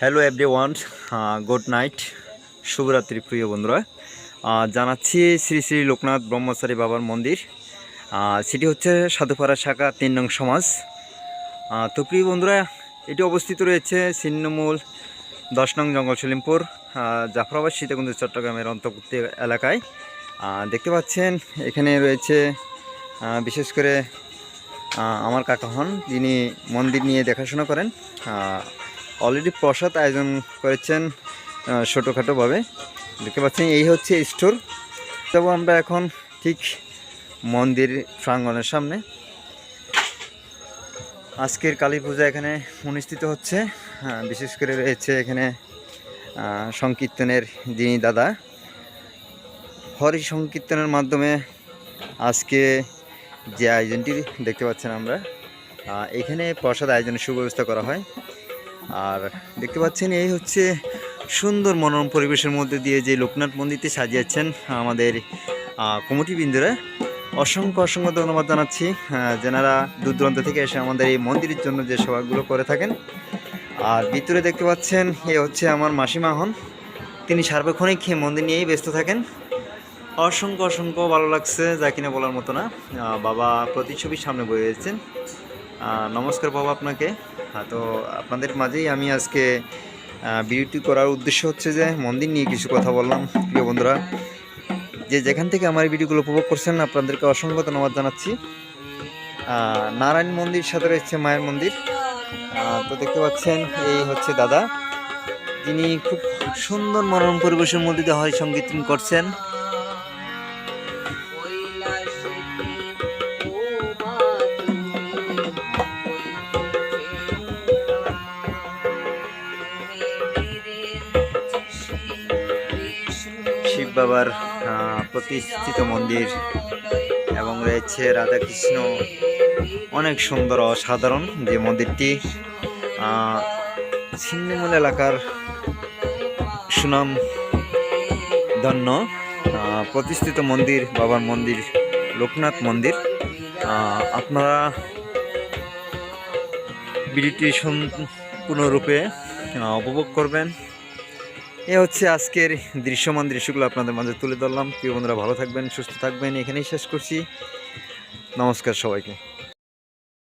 Hello everyone, good night, শুভরাত্রি প্রিয় বন্ধুরা। জানাচ্ছি শ্রী শ্রী লোকনাথ ব্রহ্মচারী বাবার মন্দির। সেটি হচ্ছে সাধুপাড়া শাখা ৩ নং সমাজ। তো প্রিয় বন্ধুরা, এটি অবস্থিত রয়েছে ছিন্নমূল 10 নং জঙ্গল সলিমপুর, জাফরাবাদ, সীতাকুণ্ড, চট্টগ্রামের অন্তর্বর্তী এলাকায়। দেখতে পাচ্ছেন এখানে রয়েছে বিশেষ করে আমার কাকা হন, যিনি মন্দির নিয়ে দেখাশোনা করেন। অলরেডি প্রসাদ আয়োজন করেছেন ছোটোখাটোভাবে। দেখতে পাচ্ছেন এই হচ্ছে স্টোর। তবে আমরা এখন ঠিক মন্দির প্রাঙ্গণের সামনে। আজকের কালী পূজা এখানে অনুষ্ঠিত হচ্ছে। বিশেষ করে রয়েছে এখানে সংকীর্তনের যিনি দাদা, হরি সংকীর্তনের মাধ্যমে আজকে যে আয়োজনটি দেখতে পাচ্ছেন আমরা, এখানে প্রসাদ আয়োজনের সুব্যবস্থা করা হয়। আর দেখতে পাচ্ছেন এই হচ্ছে সুন্দর মনোরম পরিবেশের মধ্যে দিয়ে যে লোকনাথ মন্দিরটি সাজিয়েছেন আমাদের কমিটিবৃন্দরা। অসংখ্য অসংখ্য ধন্যবাদ জানাচ্ছি, যেনারা দূর দূরান্ত থেকে এসে আমাদের এই মন্দিরের জন্য যে সেবাগুলো করে থাকেন। আর ভিতরে দেখতে পাচ্ছেন এ হচ্ছে আমার মাসিমা হন, তিনি সার্বক্ষণিক মন্দির নিয়েই ব্যস্ত থাকেন। অসংখ্য অসংখ্য ভালো লাগছে, যা কিনা বলার মতো না। বাবা প্রতিচ্ছবির সামনে বয়ে রয়েছেন। নমস্কার বাবা আপনাকে। তো আপনাদের মাঝেই আমি আজকে ভিডিওটি করার উদ্দেশ্য হচ্ছে যে মন্দির নিয়ে কিছু কথা বললাম। প্রিয় বন্ধুরা, যে যেখান থেকে আমার ভিডিওগুলো উপভোগ করছেন, আপনাদেরকে অসংখ্য ধন্যবাদ জানাচ্ছি। নারায়ণ মন্দির সাথে রয়েছে মায়ের মন্দির। তো দেখতে পাচ্ছেন এই হচ্ছে দাদা, যিনি খুব সুন্দর মনোরম পরিবেশের মধ্যে দিয়ে হরি সংকীর্তন করছেন। শিব বাবার প্রতিষ্ঠিত মন্দির এবং রয়েছে রাধাকৃষ্ণ, অনেক সুন্দর অসাধারণ যে মন্দিরটি ছিন্নমূল এলাকার সুনাম ধন্য প্রতিষ্ঠিত মন্দির, বাবার মন্দির, লোকনাথ মন্দির। আপনারা ভিডিওটি সম্পূর্ণরূপে উপভোগ করবেন। এ হচ্ছে আজকের দৃশ্যমান দৃশ্যগুলো আপনাদের মাঝে তুলে ধরলাম। প্রিয় বন্ধুরা, ভালো থাকবেন, সুস্থ থাকবেন। এখানেই শেষ করছি। নমস্কার সবাইকে।